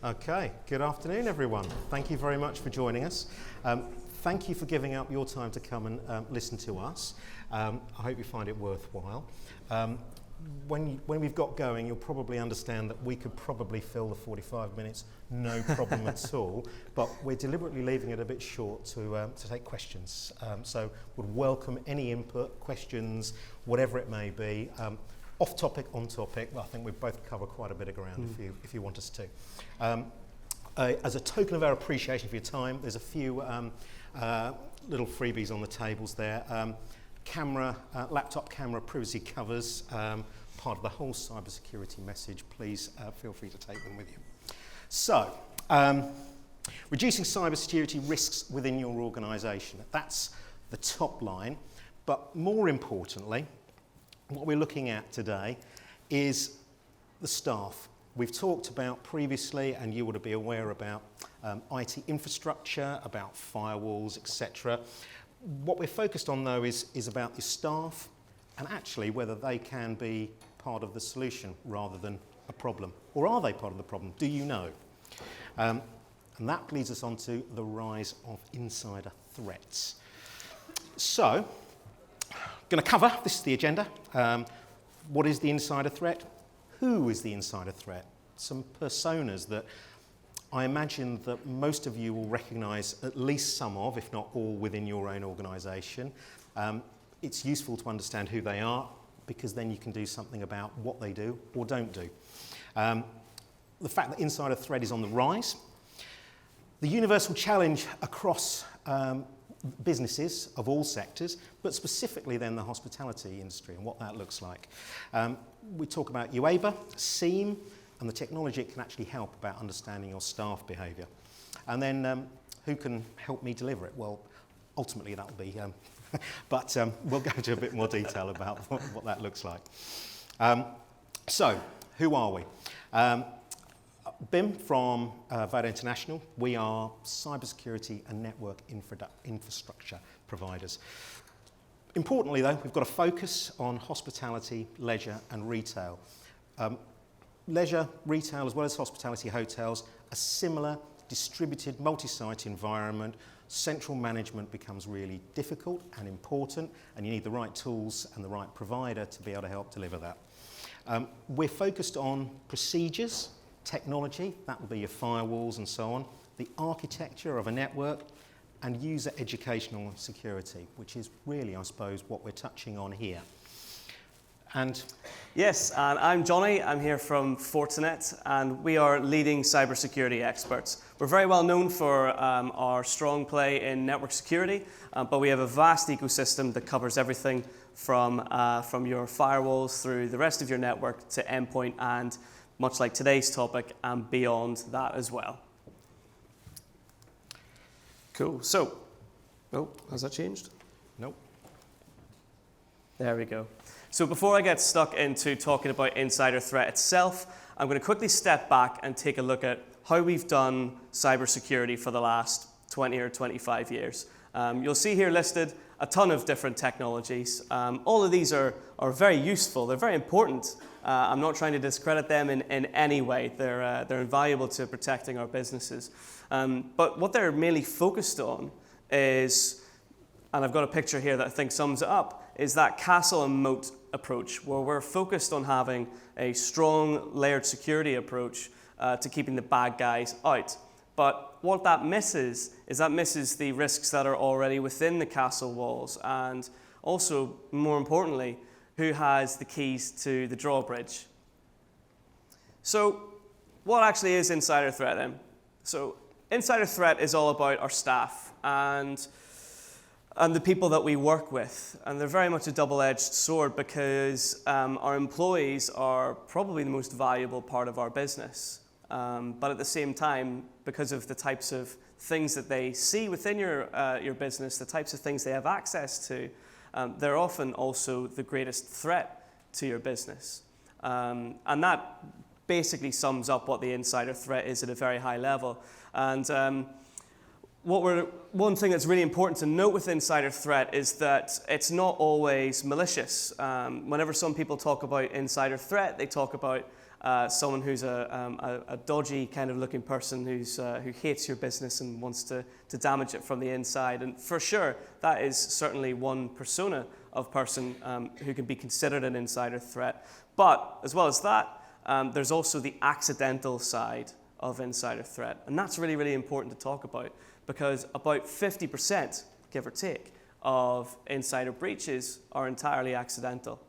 Okay, good afternoon everyone. Thank you very much for joining us. Thank you for giving up your time to come and listen to us. I hope you find it worthwhile. When we've got going, you'll probably understand that we could probably fill the 45 minutes, no problem at all, but we're deliberately leaving it a bit short to take questions. So would welcome any input, questions, whatever it may be. Off topic, on topic, well, I think we've both covered quite a bit of ground if you want us to. As a token of our appreciation for your time, there's a few little freebies on the tables there. Laptop camera privacy covers, part of the whole cybersecurity message. Please feel free to take them with you. So, reducing cybersecurity risks within your organisation. That's the top line, but more importantly, what we're looking at today is the staff. We've talked about previously, and you ought to be aware about IT infrastructure, about firewalls, etc. What we're focused on though is about your staff and actually whether they can be part of the solution rather than a problem. Or are they part of the problem? Do you know? And that leads us on to the rise of insider threats. So, going to cover, this is the agenda, what is the insider threat? Who is the insider threat? Some personas that I imagine that most of you will recognise at least some of, if not all, within your own organisation. It's useful to understand who they are because then you can do something about what they do or don't do. The fact that insider threat is on the rise. The universal challenge across businesses of all sectors, but specifically then the hospitality industry and what that looks like. We talk about UABA, SEAM, and the technology it can actually help about understanding your staff behaviour. And then who can help me deliver it? Well, ultimately that'll be, but we'll go into a bit more detail about what that looks like. So, who are we? BIM from Vodat International. We are cybersecurity and network infrastructure providers. Importantly though, we've got a focus on hospitality, leisure and retail. Leisure, retail as well as hospitality hotels, a similar distributed multi-site environment. Central management becomes really difficult and important and you need the right tools and the right provider to be able to help deliver that. We're focused on procedures, technology, that will be your firewalls and so on, the architecture of a network, and user educational security, which is really, I suppose, what we're touching on here. And yes, and I'm Johnny. I'm here from Fortinet, and we are leading cybersecurity experts. We're very well known for our strong play in network security, but we have a vast ecosystem that covers everything from your firewalls through the rest of your network to endpoint and much like today's topic, and beyond that as well. Cool. So, oh, has that changed? Nope. There we go. So before I get stuck into talking about insider threat itself, I'm going to quickly step back and take a look at how we've done cybersecurity for the last 20 or 25 years. You'll see here listed a ton of different technologies. All of these are very useful. They're very important. I'm not trying to discredit them in any way. They're invaluable to protecting our businesses. But what they're mainly focused on is, and I've got a picture here that I think sums it up, is that castle and moat approach, where we're focused on having a strong layered security approach to keeping the bad guys out. But what that misses is the risks that are already within the castle walls, and also, more importantly, who has the keys to the drawbridge. So what actually is insider threat then? So insider threat is all about our staff and the people that we work with. And they're very much a double-edged sword because our employees are probably the most valuable part of our business. But at the same time, because of the types of things that they see within your business, the types of things they have access to, they're often also the greatest threat to your business. And that basically sums up what the insider threat is at a very high level. And one thing that's really important to note with insider threat is that it's not always malicious. Whenever some people talk about insider threat, they talk about someone who's a dodgy kind of looking person who hates your business and wants to damage it from the inside. And for sure, that is certainly one persona of person who can be considered an insider threat. But as well as that, there's also the accidental side of insider threat. And that's really, really important to talk about, because about 50%, give or take, of insider breaches are entirely accidental.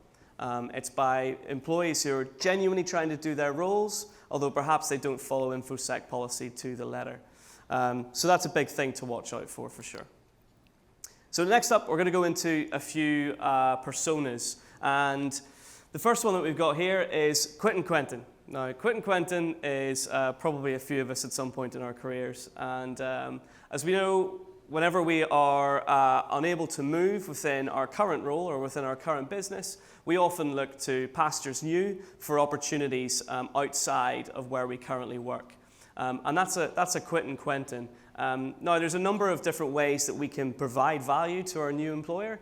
It's by employees who are genuinely trying to do their roles, although perhaps they don't follow InfoSec policy to the letter. So that's a big thing to watch out for sure. So next up, we're going to go into a few personas. And the first one that we've got here is Quentin Quentin. Now, Quentin Quentin is probably a few of us at some point in our careers. And as we know, whenever we are unable to move within our current role or within our current business, we often look to pastures new for opportunities outside of where we currently work. And that's a Quentin Quentin. Now, there's a number of different ways that we can provide value to our new employer.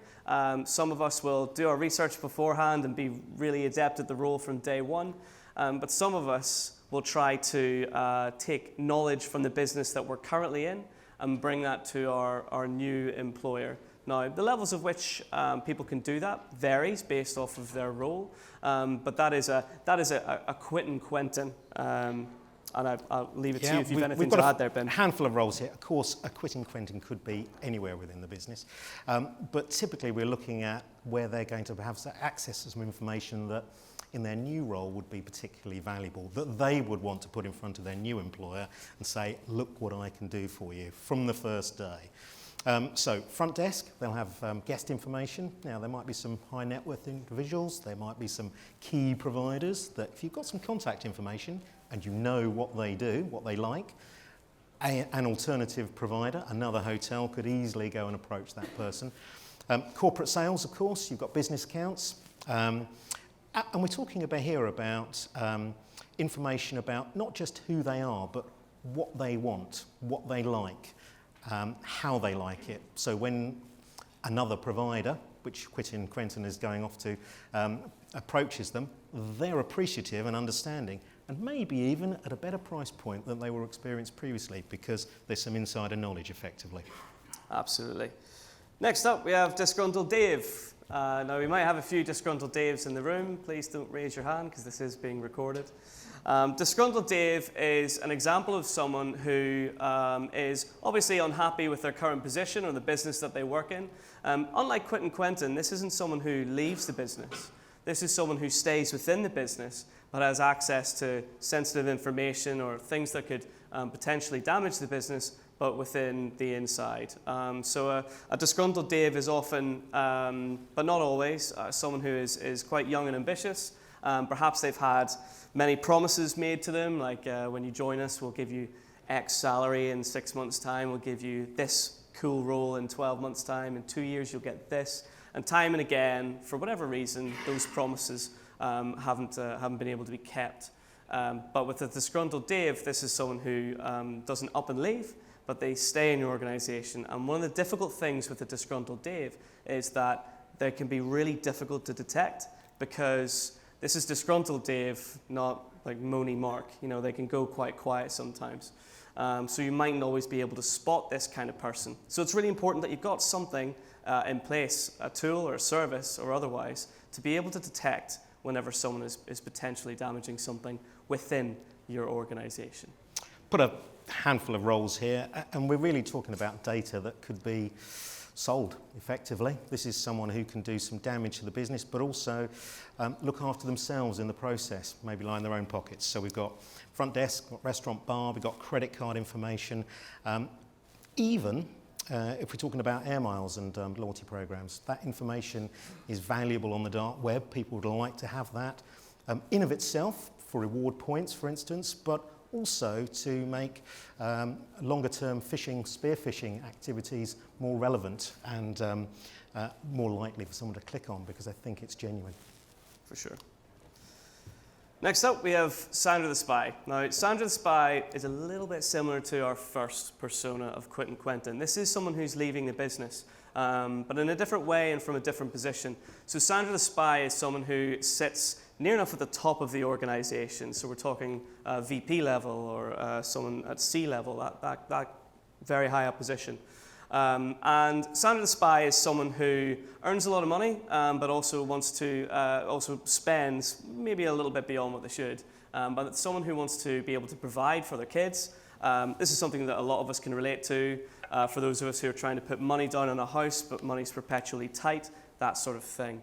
Some of us will do our research beforehand and be really adept at the role from day one. But some of us will try to take knowledge from the business that we're currently in and bring that to our new employer. Now, the levels of which people can do that varies based off of their role, but that is a Quentin Quentin. And I'll leave it to you if you've anything to add there, Ben. A handful of roles here. Of course, a Quentin Quentin could be anywhere within the business, but typically we're looking at where they're going to have access to some information that in their new role would be particularly valuable, that they would want to put in front of their new employer and say, look what I can do for you from the first day. So front desk, they'll have guest information. Now, there might be some high net worth individuals, there might be some key providers that if you've got some contact information and you know what they do, what they like, an alternative provider, another hotel could easily go and approach that person. Corporate sales, of course, you've got business accounts. And we're talking about information about not just who they are, but what they want, what they like, how they like it. So when another provider, which Quentin Quentin is going off to, approaches them, they're appreciative and understanding, and maybe even at a better price point than they were experienced previously, because there's some insider knowledge effectively. Absolutely. Next up, we have Disgruntled Dave. Now, we might have a few Disgruntled Daves in the room. Please don't raise your hand because this is being recorded. Disgruntled Dave is an example of someone who is obviously unhappy with their current position or the business that they work in. Unlike Quentin Quentin, this isn't someone who leaves the business. This is someone who stays within the business but has access to sensitive information or things that could potentially damage the business, but within the inside. So a disgruntled Dave is often, but not always, someone who is quite young and ambitious. Perhaps they've had many promises made to them, like when you join us, we'll give you X salary in 6 months' time, we'll give you this cool role in 12 months' time, in 2 years you'll get this. And time and again, for whatever reason, those promises haven't been able to be kept. But with a disgruntled Dave, this is someone who doesn't up and leave, but they stay in your organization. And one of the difficult things with a disgruntled Dave is that they can be really difficult to detect, because this is disgruntled Dave, not like moany Mark. You know, they can go quite quiet sometimes. So you mightn't always be able to spot this kind of person. So it's really important that you've got something in place, a tool or a service or otherwise, to be able to detect whenever someone is potentially damaging something within your organization. Put a handful of roles here, and we're really talking about data that could be sold effectively. This is someone who can do some damage to the business, but also look after themselves in the process, maybe line their own pockets. So we've got front desk, got restaurant bar, we've got credit card information, even if we're talking about air miles and loyalty programs, that information is valuable on the dark web. People would like to have that in of itself for reward points, for instance, but also to make longer-term fishing, spearfishing activities more relevant and more likely for someone to click on because they think it's genuine. For sure. Next up, we have Sandra the Spy. Now, Sandra the Spy is a little bit similar to our first persona of Quentin. This is someone who's leaving the business, but in a different way and from a different position. So Sandra the Spy is someone who sits near enough at the top of the organization. So we're talking VP level or someone at C level, that very high up position. And Sandra the Spy is someone who earns a lot of money, but also wants to also spends maybe a little bit beyond what they should. But it's someone who wants to be able to provide for their kids. This is something that a lot of us can relate to. For those of us who are trying to put money down on a house, but money's perpetually tight, that sort of thing.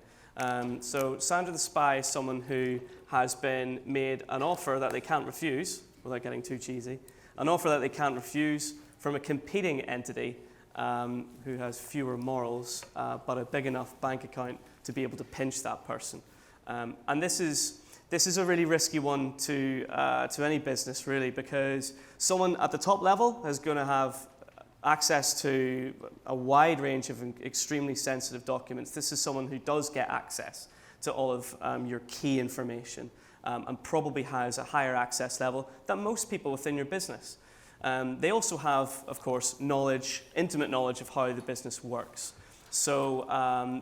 So Sandra the Spy is someone who has been made an offer that they can't refuse, without getting too cheesy, an offer that they can't refuse from a competing entity who has fewer morals, but a big enough bank account to be able to pinch that person. And this is a really risky one to any business, really, because someone at the top level is going to have access to a wide range of extremely sensitive documents. This is someone who does get access to all of your key information and probably has a higher access level than most people within your business. They also have, of course, knowledge, intimate knowledge of how the business works. So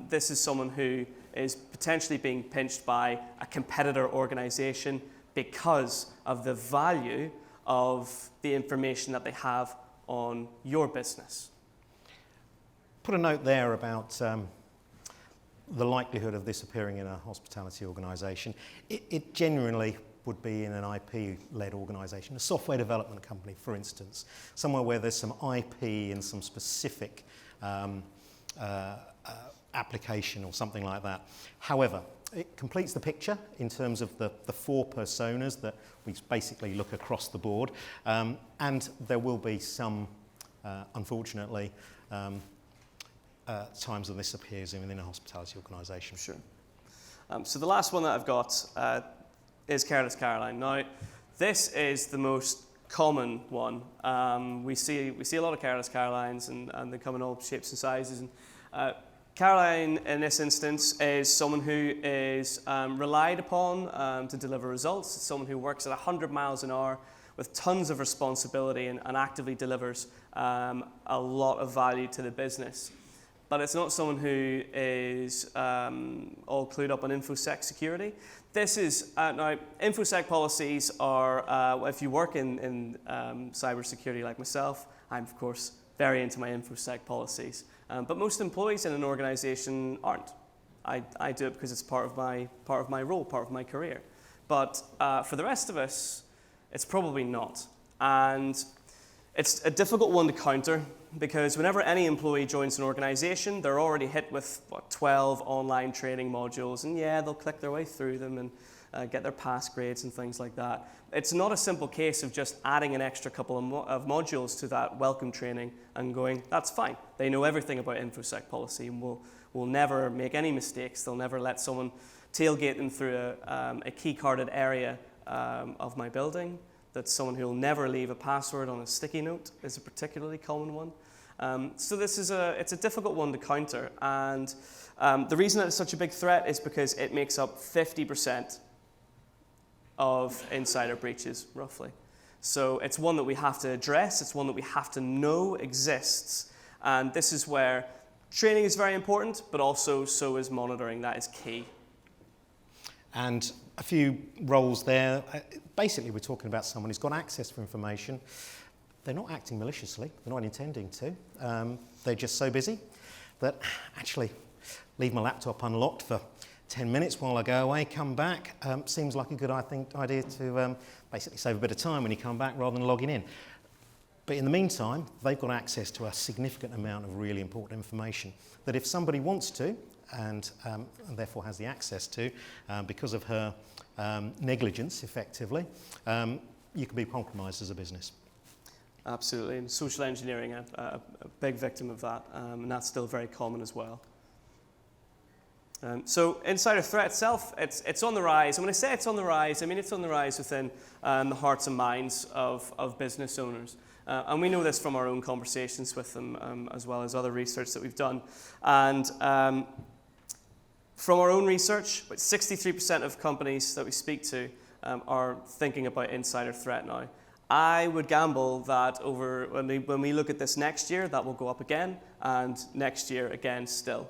this is someone who is potentially being pinched by a competitor organization because of the value of the information that they have on your business. Put a note there about the likelihood of this appearing in a hospitality organisation. It genuinely would be in an IP-led organisation, a software development company, for instance, somewhere where there's some IP and some specific application or something like that. However, it completes the picture in terms of the four personas that we basically look across the board, and there will be some, unfortunately, times when this appears within a hospitality organisation. Sure. So the last one that I've got is Careless Caroline. Now, this is the most common one. We see a lot of Careless Carolines, and they come in all shapes and sizes. And Caroline, in this instance, is someone who is relied upon to deliver results. It's someone who works at 100 miles an hour with tons of responsibility and actively delivers a lot of value to the business. But it's not someone who is all clued up on InfoSec security. This is, now, InfoSec policies are, if you work in cybersecurity like myself, I'm, of course, very into my InfoSec policies. But most employees in an organization aren't. I do it because it's part of my role, part of my career. But for the rest of us, it's probably not. And it's a difficult one to counter because whenever any employee joins an organization, they're already hit with 12 online training modules, and yeah, they'll click their way through them and get their pass grades and things like that. It's not a simple case of just adding an extra couple of modules to that welcome training and going, that's fine. They know everything about InfoSec policy and will never make any mistakes. They'll never let someone tailgate them through a key-carded area of my building. That someone who will never leave a password on a sticky note is a particularly common one. So this is it's a difficult one to counter, and the reason that it's such a big threat is because it makes up 50% of insider breaches, roughly. So it's one that we have to address, it's one that we have to know exists, and this is where training is very important, but also so is monitoring. That is key. And a few roles there. Basically, we're talking about someone who's got access to information. They're not acting maliciously. They're not intending to. They're just so busy that actually leave my laptop unlocked for 10 minutes while I go away, come back. Seems like a good idea to basically save a bit of time when you come back rather than logging in. But in the meantime, they've got access to a significant amount of really important information that if somebody wants to, and therefore has the access to, because of her negligence, effectively, you can be compromised as a business. Absolutely, and social engineering, a big victim of that, and that's still very common as well. So insider threat itself, it's on the rise. And when I say it's on the rise, I mean it's on the rise within the hearts and minds of business owners. And we know this from our own conversations with them, as well as other research that we've done. And from our own research, 63% of companies that we speak to are thinking about insider threat now. I would gamble that when we look at this next year, that will go up again, and next year again still,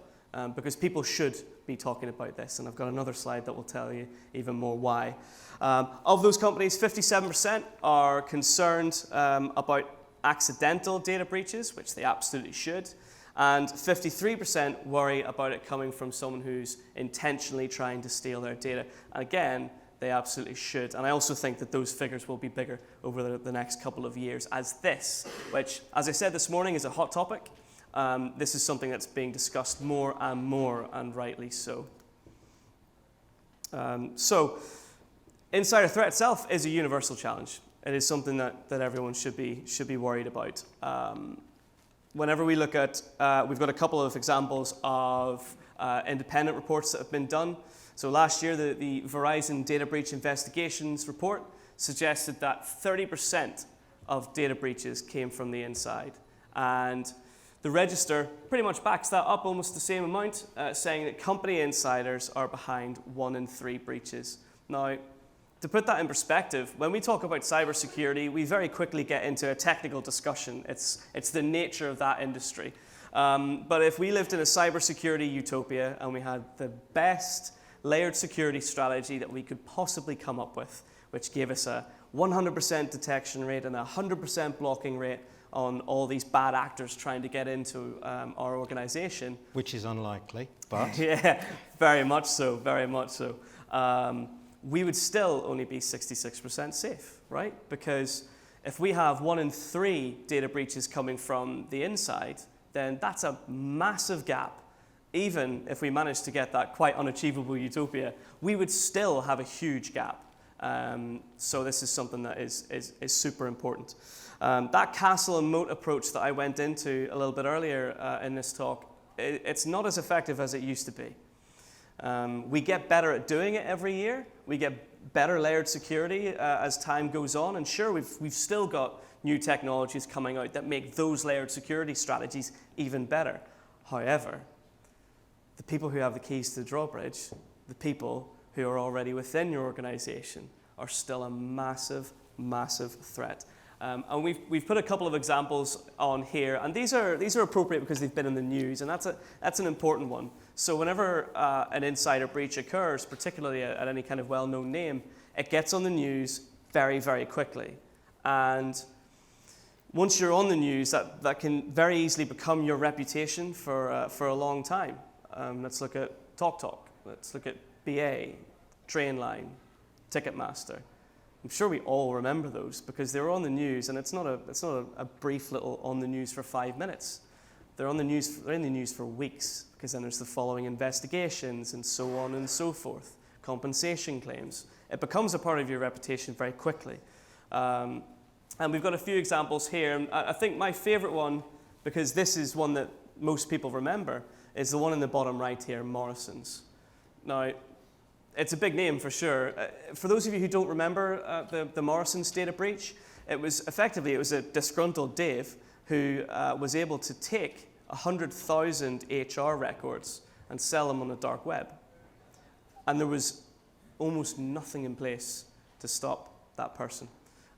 because people should be talking about this, and I've got another slide that will tell you even more why. Of those companies, 57% are concerned about accidental data breaches, which they absolutely should, and 53% worry about it coming from someone who's intentionally trying to steal their data. And again, they absolutely should. And I also think that those figures will be bigger over the next couple of years as this, which, as I said this morning, is a hot topic. This is something that's being discussed more, and rightly so. So, insider threat itself is a universal challenge. It is something that everyone should be worried about. Whenever we look at, we've got a couple of examples of independent reports that have been done. So last year, the Verizon data breach investigations report suggested that 30% of data breaches came from the inside. And the Register pretty much backs that up almost the same amount, saying that company insiders are behind 1 in 3 breaches. Now, to put that in perspective, when we talk about cybersecurity, we very quickly get into a technical discussion. It's the nature of that industry. But if we lived in a cybersecurity utopia and we had the best layered security strategy that we could possibly come up with, which gave us a 100% detection rate and a 100% blocking rate on all these bad actors trying to get into our organization. Which is unlikely, but... Yeah, very much so, very much so. We would still only be 66% safe, right? Because if we have 1 in 3 data breaches coming from the inside, then that's a massive gap. Even if we managed to get that quite unachievable utopia, we would still have a huge gap. So this is something that is super important. That castle and moat approach that I went into a little bit earlier in this talk, it's not as effective as it used to be. We get better at doing it every year. We get better layered security as time goes on. And sure, we've still got new technologies coming out that make those layered security strategies even better. However, the people who have the keys to the drawbridge, the people who are already within your organization, are still a massive, massive threat. And we've put a couple of examples on here, and these are appropriate because they've been in the news, and that's an important one. So whenever an insider breach occurs, particularly at any kind of well-known name, it gets on the news very, very quickly. And once you're on the news, that can very easily become your reputation for a long time. Let's look at TalkTalk. Let's look at BA, Trainline, Ticketmaster. I'm sure we all remember those because they were on the news, and it's not a brief little on the news for 5 minutes. They're in the news for weeks, because then there's the following investigations and so on and so forth, compensation claims. It becomes a part of your reputation very quickly. And we've got a few examples here. And I think my favorite one, because this is one that most people remember, is the one in the bottom right here, Morrison's. Now, it's a big name for sure. For those of you who don't remember the Morrison's data breach, it was a disgruntled Dave who was able to take 100,000 HR records and sell them on the dark web. And there was almost nothing in place to stop that person.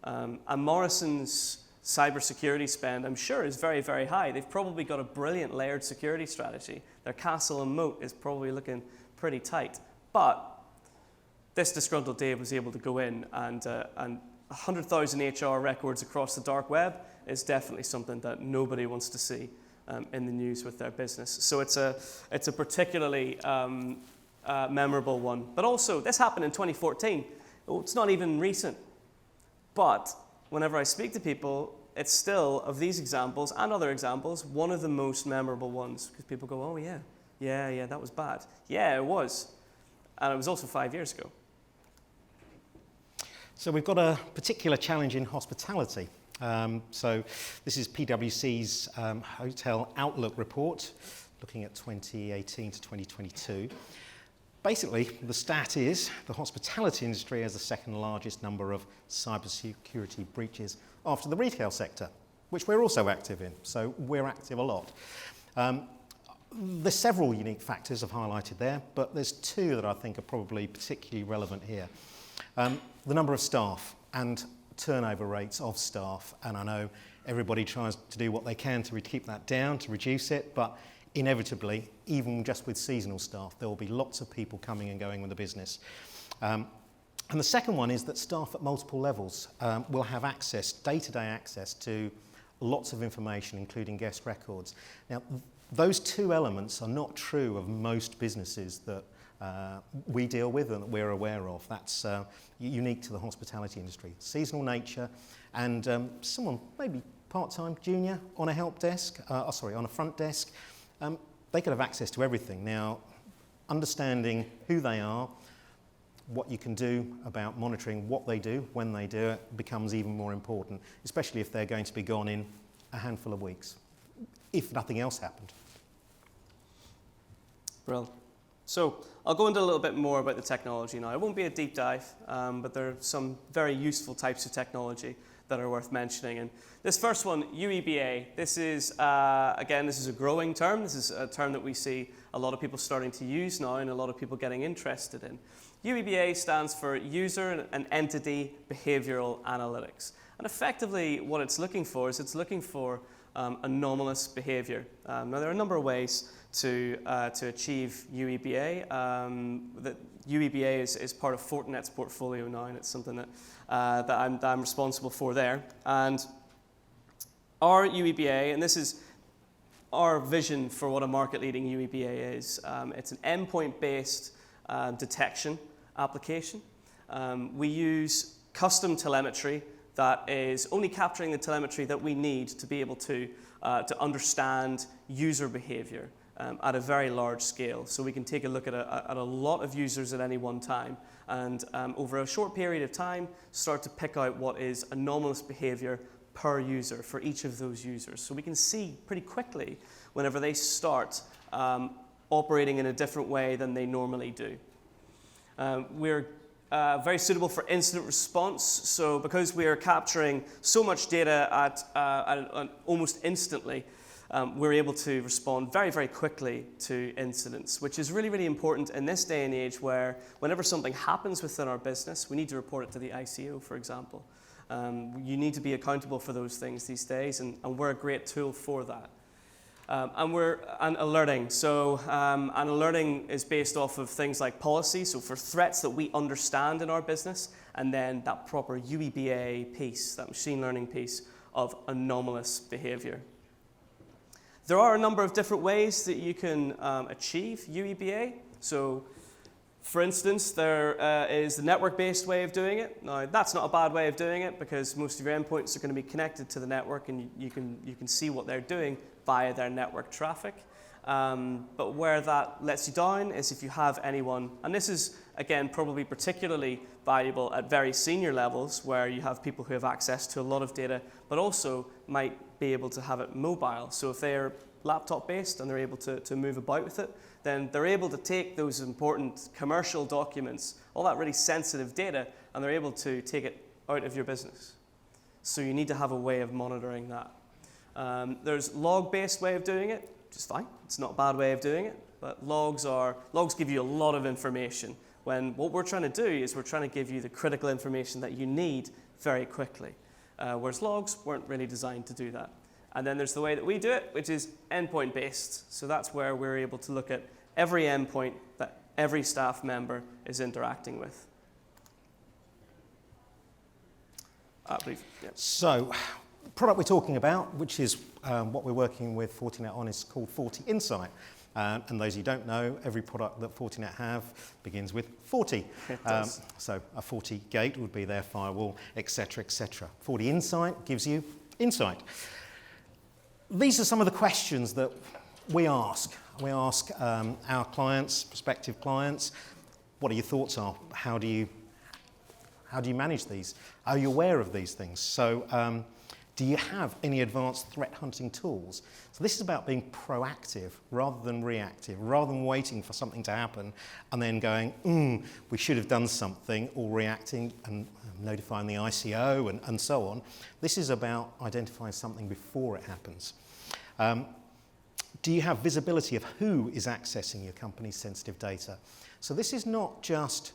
And Morrison's cybersecurity spend, I'm sure, is very, very high. They've probably got a brilliant layered security strategy. Their castle and moat is probably looking pretty tight. But this disgruntled Dave was able to go in, and 100,000 HR records across the dark web is definitely something that nobody wants to see in the news with their business. So it's a particularly memorable one. But also, this happened in 2014. It's not even recent. But whenever I speak to people, it's still, of these examples and other examples, one of the most memorable ones. Because people go, oh yeah, that was bad. Yeah, it was. And it was also 5 years ago. So we've got a particular challenge in hospitality. So this is PwC's Hotel Outlook report, looking at 2018 to 2022. Basically, the stat is the hospitality industry has the second largest number of cybersecurity breaches after the retail sector, which we're also active in. So we're active a lot. There's several unique factors I've highlighted there, but there's two that I think are probably particularly relevant here. The number of staff and turnover rates of staff, and I know everybody tries to do what they can to keep that down, to reduce it, but inevitably, even just with seasonal staff, there will be lots of people coming and going with the business. And the second one is that staff at multiple levels will have access, day-to-day access to lots of information, including guest records. Now, those two elements are not true of most businesses that we deal with and that we're aware of. That's unique to the hospitality industry. Seasonal nature, and someone maybe part-time junior on a help desk, on a front desk, they could have access to everything. Now, understanding who they are, what you can do about monitoring what they do, when they do it, becomes even more important, especially if they're going to be gone in a handful of weeks, if nothing else happened. Brilliant. So I'll go into a little bit more about the technology now. It won't be a deep dive, but there are some very useful types of technology that are worth mentioning. And this first one, UEBA, this is, again, this is a growing term. This is a term that we see a lot of people starting to use now and a lot of people getting interested in. UEBA stands for User and Entity Behavioral Analytics. And effectively what it's looking for is it's looking for anomalous behavior. Now there are a number of ways to achieve UEBA. That UEBA is part of Fortinet's portfolio now, and it's something that I'm responsible for there. And our UEBA, and this is our vision for what a market-leading UEBA is, it's an endpoint-based detection application. We use custom telemetry that is only capturing the telemetry that we need to be able to understand user behavior at a very large scale. So we can take a look at a lot of users at any one time and over a short period of time start to pick out what is anomalous behavior per user for each of those users. So we can see pretty quickly whenever they start operating in a different way than they normally do. We're very suitable for incident response. So because we are capturing so much data at almost instantly, we're able to respond very, very quickly to incidents, which is really, really important in this day and age where whenever something happens within our business, we need to report it to the ICO, for example. You need to be accountable for those things these days, and we're a great tool for that. And alerting. So and alerting is based off of things like policy, so for threats that we understand in our business, and then that proper UEBA piece, that machine learning piece of anomalous behavior. There are a number of different ways that you can achieve UEBA. So for instance, there is the network-based way of doing it. Now, that's not a bad way of doing it because most of your endpoints are going to be connected to the network and you can see what they're doing via their network traffic. But where that lets you down is if you have anyone, and this is, again, probably particularly valuable at very senior levels where you have people who have access to a lot of data, but also might be able to have it mobile. So if they're laptop-based and they're able to move about with it, then they're able to take those important commercial documents, all that really sensitive data, and they're able to take it out of your business. So you need to have a way of monitoring that. There's log-based way of doing it, which is fine. It's not a bad way of doing it, but logs give you a lot of information when what we're trying to do is we're trying to give you the critical information that you need very quickly, whereas logs weren't really designed to do that. And then there's the way that we do it, which is endpoint-based. So that's where we're able to look at every endpoint that every staff member is interacting with. I believe, yeah. So, the product we're talking about, which is what we're working with Fortinet on, is called Forti Insight. And those who don't know, every product that Fortinet have begins with Forti. So a Forti gate would be their firewall, etc., etc. Forti Insight gives you insight. These are some of the questions that we ask. We ask our clients, prospective clients, what are your thoughts are? How do you manage these? Are you aware of these things? So do you have any advanced threat hunting tools? So this is about being proactive rather than reactive, rather than waiting for something to happen and then going, we should have done something, or reacting and notifying the ICO and so on. This is about identifying something before it happens. Do you have visibility of who is accessing your company's sensitive data? So this is not just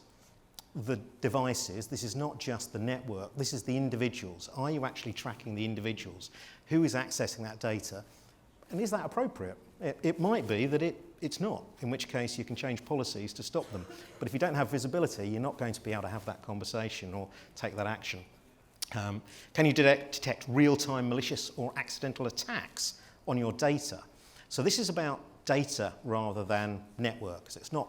the devices. This is not just the network, this is the individuals. Are you actually tracking the individuals? Who is accessing that data? And is that appropriate? It might be that it's not, in which case you can change policies to stop them. But if you don't have visibility, you're not going to be able to have that conversation or take that action. Can you detect real-time malicious or accidental attacks on your data? So this is about data rather than network. So it's not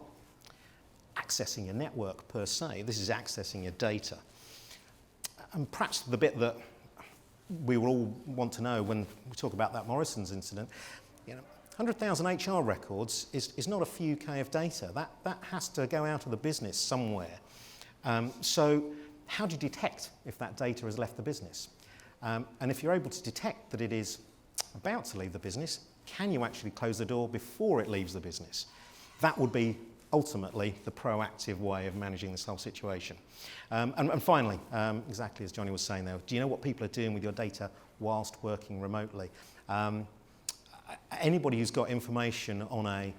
accessing your network per se, this is accessing your data. And perhaps the bit that we will all want to know when we talk about that Morrison's incident, 100,000 HR records is not a few K of data. That has to go out of the business somewhere. So how do you detect if that data has left the business? And if you're able to detect that it is about to leave the business, can you actually close the door before it leaves the business? That would be ultimately the proactive way of managing this whole situation. And finally, exactly as Johnny was saying there, do you know what people are doing with your data whilst working remotely? Anybody who's got information on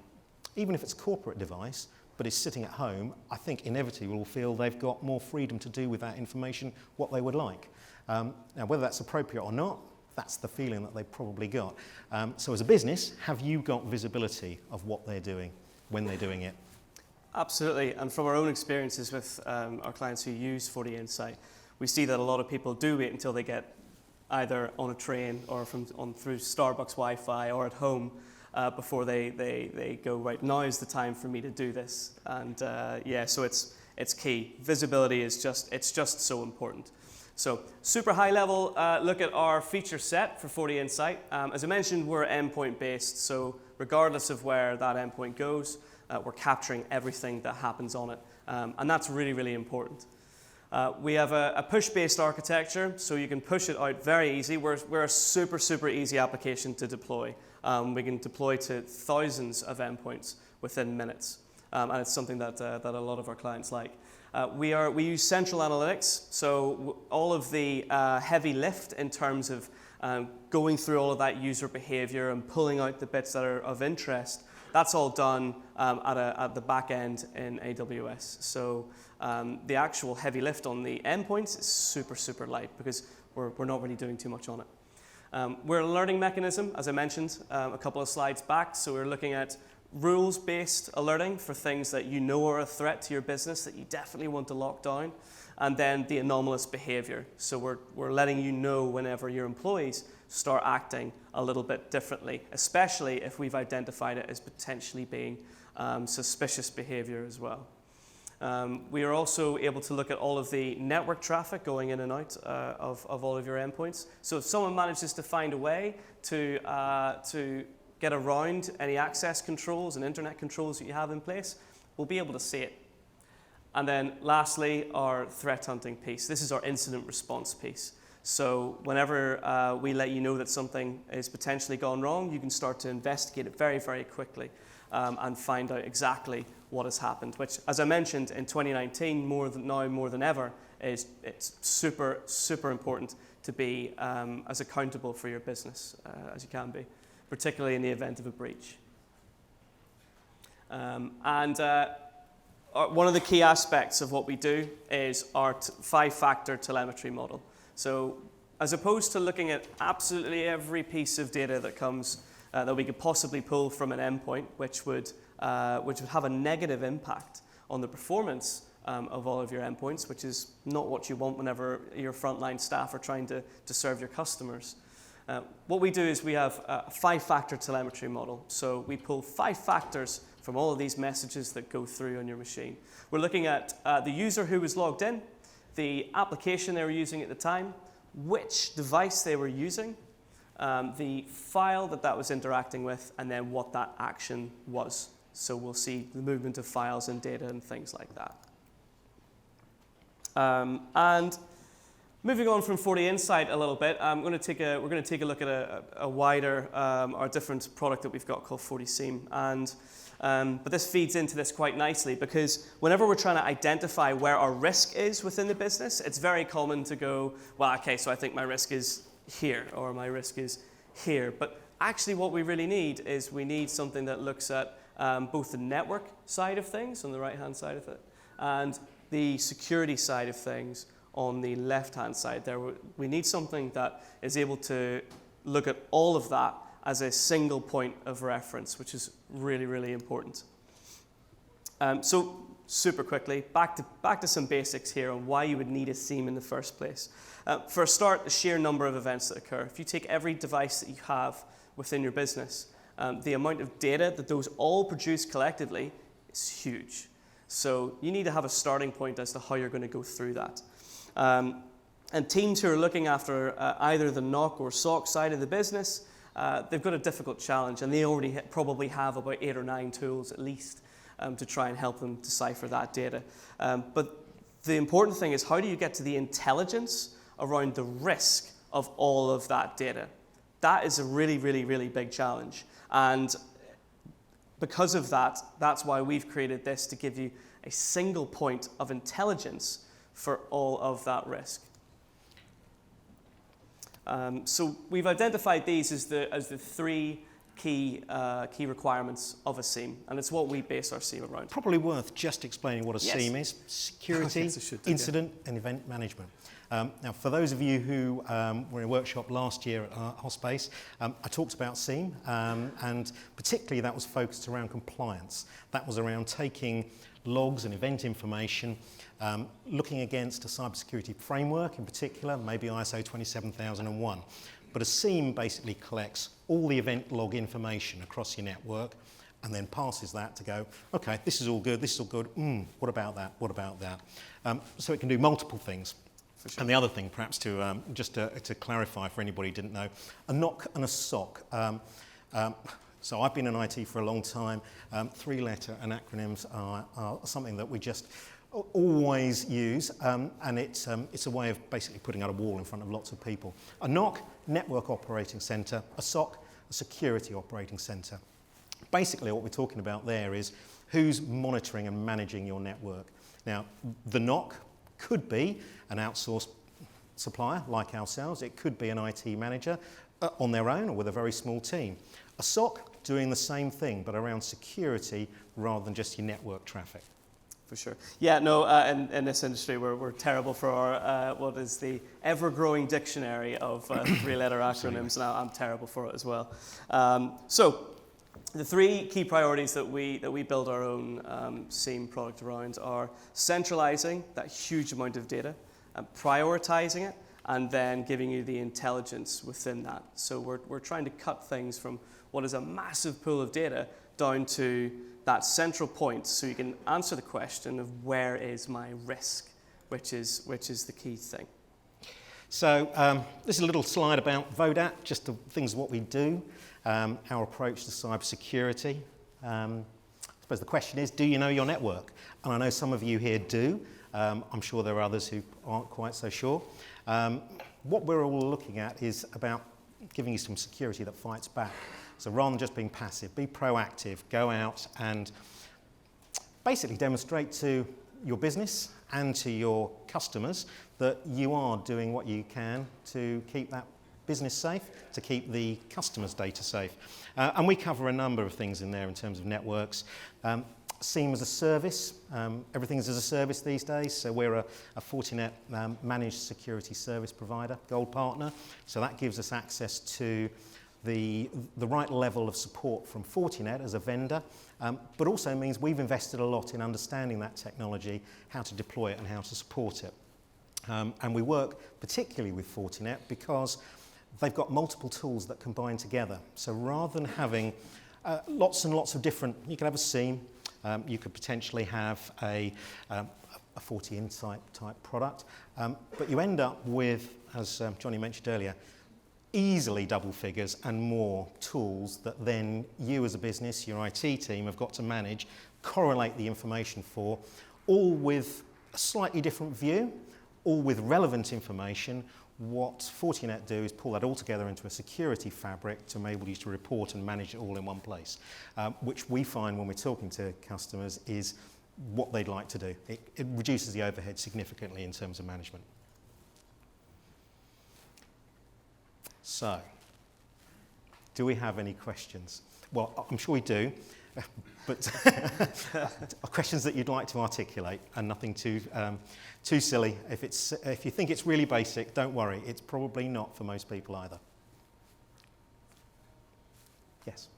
even if it's a corporate device, but is sitting at home, I think inevitably will feel they've got more freedom to do with that information what they would like. Now, whether that's appropriate or not, that's the feeling that they've probably got. So as a business, have you got visibility of what they're doing when they're doing it? Absolutely, and from our own experiences with our clients who use 40 Insight, we see that a lot of people do wait until they get either on a train or through Starbucks Wi-Fi or at home before they go, right, now is the time for me to do this. And so it's key. Visibility is just so important. So super high level look at our feature set for 40 Insight. As I mentioned, we're endpoint based, so regardless of where that endpoint goes, we're capturing everything that happens on it. And that's really, really important. We have a push-based architecture, so you can push it out very easy. We're a super, super easy application to deploy. We can deploy to thousands of endpoints within minutes. And it's something that a lot of our clients like. We use central analytics, so all of the heavy lift in terms of going through all of that user behavior and pulling out the bits that are of interest, that's all done at the back end in AWS. So the actual heavy lift on the endpoints is super, super light because we're not really doing too much on it. We're a learning mechanism, as I mentioned a couple of slides back, so we're looking at rules-based alerting for things that you know are a threat to your business that you definitely want to lock down, and then the anomalous behavior. So we're letting you know whenever your employees start acting a little bit differently, especially if we've identified it as potentially being suspicious behavior as well. We are also able to look at all of the network traffic going in and out of all of your endpoints. So if someone manages to find a way to get around any access controls and internet controls that you have in place, we'll be able to see it. And then lastly, our threat hunting piece. This is our incident response piece. So whenever we let you know that something is potentially gone wrong, you can start to investigate it very, very quickly and find out exactly what has happened, which, as I mentioned, in 2019, more than ever, it's super, super important to be as accountable for your business as you can be, particularly in the event of a breach. One of the key aspects of what we do is our 5-factor telemetry model. So as opposed to looking at absolutely every piece of data that comes that we could possibly pull from an endpoint, which would have a negative impact on the performance of all of your endpoints, which is not what you want whenever your frontline staff are trying to serve your customers. What we do is we have a 5-factor telemetry model. So we pull 5 factors from all of these messages that go through on your machine. We're looking at the user who was logged in, the application they were using at the time, which device they were using, the file that was interacting with, and then what that action was. So we'll see the movement of files and data and things like that. And moving on from 40 Insight a little bit, we're going to take a look at a wider, our different product that we've got called 40 Seam. But this feeds into this quite nicely because whenever we're trying to identify where our risk is within the business, it's very common to go, well, okay, so I think my risk is here or my risk is here. But actually what we really need is we need something that looks at both the network side of things on the right-hand side of it and the security side of things on the left-hand side there. We need something that is able to look at all of that as a single point of reference, which is really, really important. So super quickly, back to some basics here on why you would need a SIEM in the first place. For a start, the sheer number of events that occur. If you take every device that you have within your business, the amount of data that those all produce collectively is huge. So you need to have a starting point as to how you're going to go through that. And teams who are looking after either the NOC or SOC side of the business, they've got a difficult challenge, and they already probably have about 8 or 9 tools at least to try and help them decipher that data. But the important thing is, how do you get to the intelligence around the risk of all of that data? That is a really, really, really big challenge. And because of that, that's why we've created this, to give you a single point of intelligence for all of that risk. So we've identified these as the 3 key requirements of a SIEM, and it's what we base our SIEM around. Probably worth just explaining what a SIEM is. Security, Yes, incident, and event management. Now, for those of you who were in a workshop last year at HOSPACE, I talked about SIEM, and particularly that was focused around compliance. That was around taking logs and event information, looking against a cybersecurity framework in particular, maybe ISO 27001. But a SIEM basically collects all the event log information across your network and then passes that to go, okay, this is all good, what about that, what about that? So it can do multiple things. Sure. And the other thing, perhaps to just to clarify for anybody who didn't know, a NOC and a SOC. So I've been in IT for a long time. 3-letter and acronyms are something that we just always use, and it's a way of basically putting out a wall in front of lots of people. A NOC, network operating center. A SOC, a security operating center. Basically what we're talking about there is who's monitoring and managing your network. Now, the NOC could be an outsourced supplier like ourselves. It could be an IT manager on their own or with a very small team. A SOC doing the same thing, but around security rather than just your network traffic. For sure. Yeah, no, in this industry, we're terrible for our, what is the ever-growing dictionary of 3-letter acronyms, and I'm terrible for it as well. So the 3 key priorities that we build our own SIEM product around are centralizing that huge amount of data, prioritizing it, and then giving you the intelligence within that. So we're trying to cut things from what is a massive pool of data down to that central point, so you can answer the question of where is my risk, which is the key thing. So this is a little slide about Vodat, just the things what we do, our approach to cybersecurity. I suppose the question is, do you know your network? And I know some of you here do. I'm sure there are others who aren't quite so sure. What we're all looking at is about giving you some security that fights back. So rather than just being passive, be proactive, go out and basically demonstrate to your business and to your customers that you are doing what you can to keep that business safe, to keep the customer's data safe. And we cover a number of things in there in terms of networks. SIEM as a service, everything's as a service these days, so we're a Fortinet managed security service provider, gold partner, so that gives us access to the right level of support from Fortinet as a vendor, but also means we've invested a lot in understanding that technology, how to deploy it and how to support it. And we work particularly with Fortinet because they've got multiple tools that combine together. So rather than having lots and lots of different, you could have a SIEM, you could potentially have a FortiInsight type product, but you end up with, as Johnny mentioned earlier, easily double figures and more tools that then you as a business, your IT team have got to manage, correlate the information for, all with a slightly different view, all with relevant information. What Fortinet do is pull that all together into a security fabric to enable you to report and manage it all in one place, which we find when we're talking to customers is what they'd like to do. It reduces the overhead significantly in terms of management. So, do we have any questions? Well, I'm sure we do. but questions that you'd like to articulate, and nothing too silly. If you think it's really basic, don't worry. It's probably not for most people either. Yes.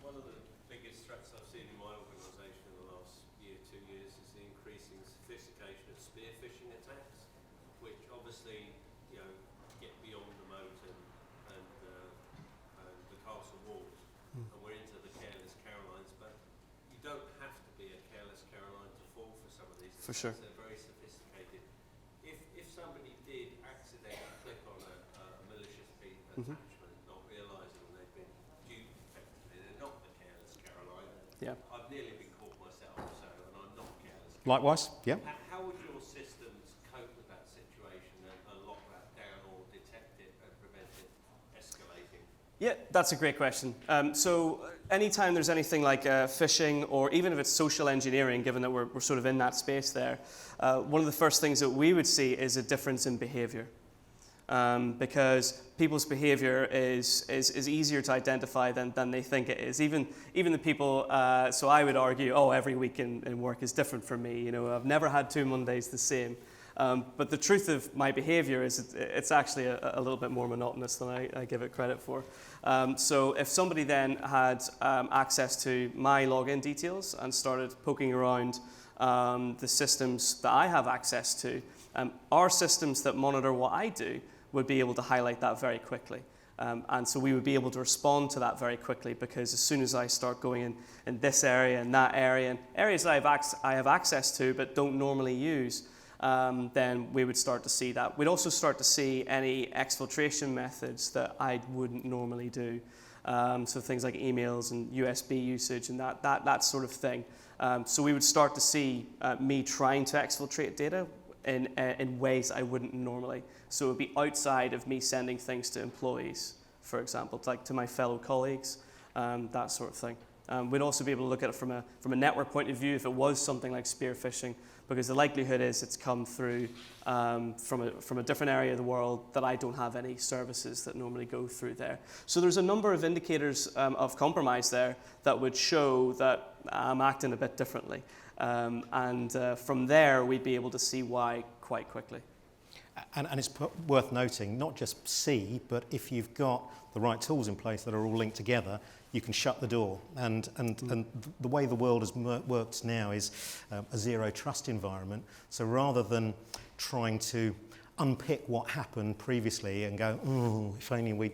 One of the biggest threats I've seen in my organisation in the last year, 2 years, is the increasing sophistication of spear phishing attacks, which obviously, get beyond the moat and the castle walls, and we're into the careless Carolines. But you don't have to be a careless Caroline to fall for some of these. For sure. They're very sophisticated. If somebody did accidentally click on a malicious attachment, not realising they've been duped effectively, they're not the careless Caroline. Yeah. I've nearly been caught myself, and I'm not careless. Likewise, yeah. How would your systems cope with that situation and lock that down or detect it and prevent it escalating? Yeah, that's a great question. So anytime there's anything like phishing, or even if it's social engineering, given that we're sort of in that space there, one of the first things that we would see is a difference in behavior. Because people's behavior is easier to identify than they think it is. Even the people, so I would argue, every week in work is different for me. I've never had 2 Mondays the same. But the truth of my behavior is it's actually a little bit more monotonous than I give it credit for. So if somebody then had access to my login details and started poking around the systems that I have access to, our systems that monitor what I do would be able to highlight that very quickly. And so we would be able to respond to that very quickly, because as soon as I start going in this area and that area, and areas that I have access to but don't normally use, then we would start to see that. We'd also start to see any exfiltration methods that I wouldn't normally do. So things like emails and USB usage and that sort of thing. So we would start to see me trying to exfiltrate data in ways I wouldn't normally. So it would be outside of me sending things to employees, for example, like to my fellow colleagues, that sort of thing. We'd also be able to look at it from a network point of view if it was something like spear phishing, because the likelihood is it's come through from a different area of the world that I don't have any services that normally go through there. So there's a number of indicators of compromise there that would show that I'm acting a bit differently. And from there, we'd be able to see why quite quickly. And it's worth noting, not just see, but if you've got the right tools in place that are all linked together, you can shut the door. And the way the world has worked now is a zero trust environment. So rather than trying to unpick what happened previously and go, if only we...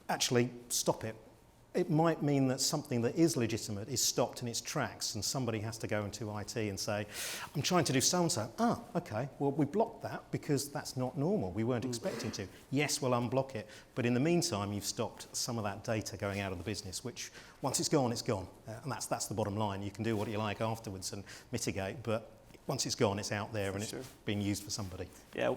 actually stop it. It might mean that something that is legitimate is stopped in its tracks, and somebody has to go into IT and say, I'm trying to do so-and-so. Okay, well, we blocked that because that's not normal. We weren't expecting to. Yes, we'll unblock it. But in the meantime, you've stopped some of that data going out of the business, which once it's gone, it's gone. And that's the bottom line. You can do what you like afterwards and mitigate, but once it's gone, it's out there and it's being used for somebody. Yeah,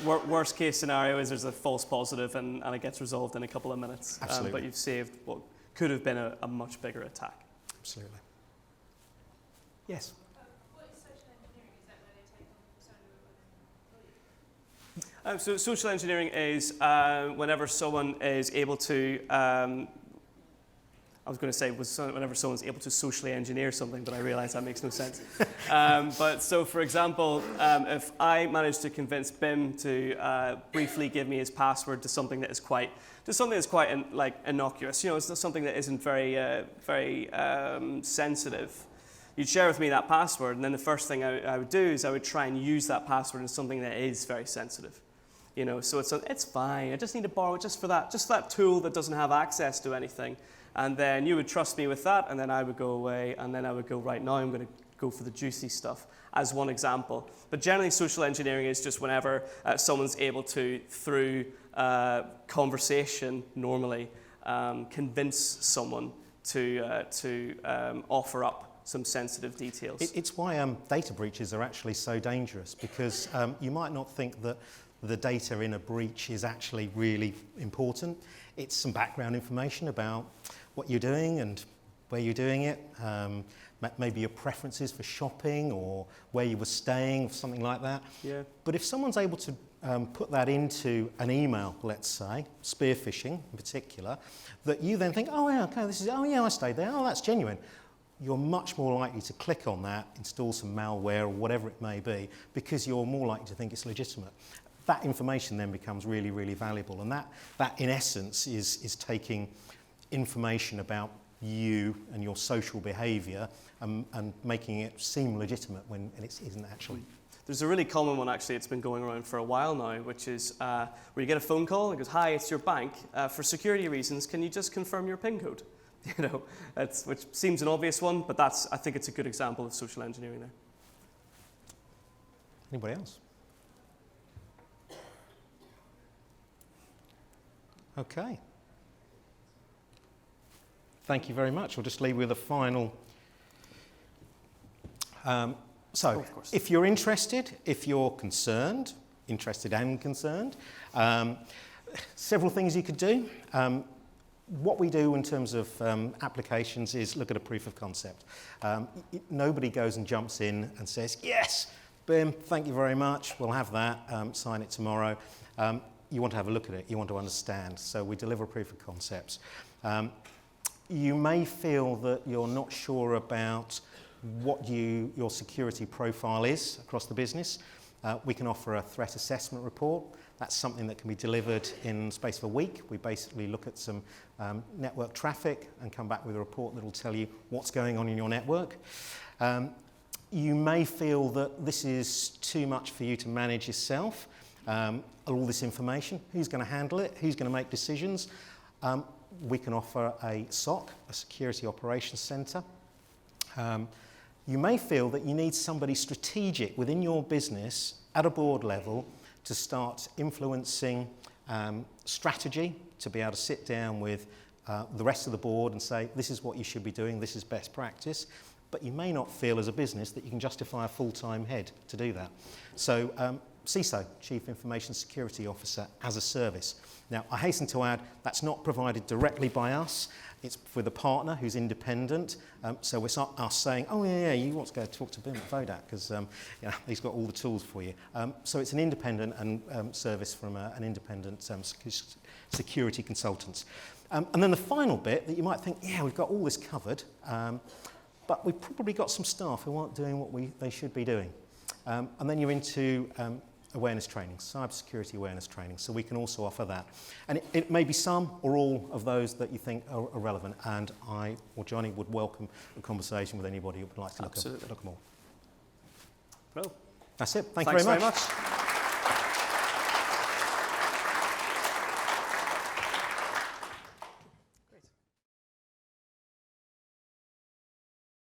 worst case scenario is there's a false positive and it gets resolved in a couple of minutes. Absolutely. But you've saved what could have been a much bigger attack. Absolutely. Yes? What is social engineering? Is that where they take on persona? So social engineering is whenever someone is able to, I was going to say whenever someone's able to socially engineer something, but I realise that makes no sense. But so, for example, if I manage to convince BIM to briefly give me his password to something that is quite innocuous, it's not something that isn't very sensitive. You'd share with me that password, and then the first thing I would do is I would try and use that password in something that is very sensitive. So it's fine. I just need to borrow it just for that tool that doesn't have access to anything. And then you would trust me with that, and then I would go away, and then I would go, right, now I'm going to go for the juicy stuff, as one example. But generally, social engineering is just whenever someone's able to, through conversation normally, convince someone to offer up some sensitive details. It's why data breaches are actually so dangerous, because you might not think that the data in a breach is actually really important. It's some background information about what you're doing and where you're doing it. maybe your preferences for shopping or where you were staying, something like that. Yeah. But if someone's able to put that into an email, let's say, spear phishing in particular, that you then think, oh yeah, okay, I stayed there, oh, that's genuine. You're much more likely to click on that, install some malware or whatever it may be, because you're more likely to think it's legitimate. That information then becomes really, really valuable, and that in essence is taking information about you and your social behaviour and making it seem legitimate when it isn't actually. There's a really common one, actually, it's been going around for a while now, which is where you get a phone call and it goes, hi, it's your bank. For security reasons, can you just confirm your PIN code? You know, which seems an obvious one, but I think it's a good example of social engineering there. Anybody else? Okay. Thank you very much. We'll just leave with a final. If you're interested, if you're interested and concerned, several things you could do. What we do in terms of applications is look at a proof of concept. Nobody goes and jumps in and says, yes, BIM, thank you very much, we'll have that, sign it tomorrow. You want to have a look at it, you want to understand. So we deliver proof of concepts. You may feel that you're not sure about what your security profile is across the business. We can offer a threat assessment report. That's something that can be delivered in the space of a week. We basically look at some network traffic and come back with a report that will tell you what's going on in your network. You may feel that this is too much for you to manage yourself. All this information, who's going to handle it? Who's going to make decisions? We can offer a SOC, a Security Operations Centre. You may feel that you need somebody strategic within your business at a board level to start influencing strategy, to be able to sit down with the rest of the board and say, this is what you should be doing, this is best practice. But you may not feel as a business that you can justify a full-time head to do that. So CISO, Chief Information Security Officer, as a service. Now, I hasten to add, that's not provided directly by us. It's with a partner who's independent. So it's not us saying, oh, yeah, you want to go talk to BIM at Vodat because he's got all the tools for you. So it's an independent service from an independent security consultants. And then the final bit that you might think, yeah, we've got all this covered, but we've probably got some staff who aren't doing what they should be doing. And then you're into awareness training, cybersecurity awareness training, so we can also offer that. And it may be some or all of those that you think are relevant, and I or Johnny would welcome a conversation with anybody who would like to look at more. Well, that's it. Thank you very much.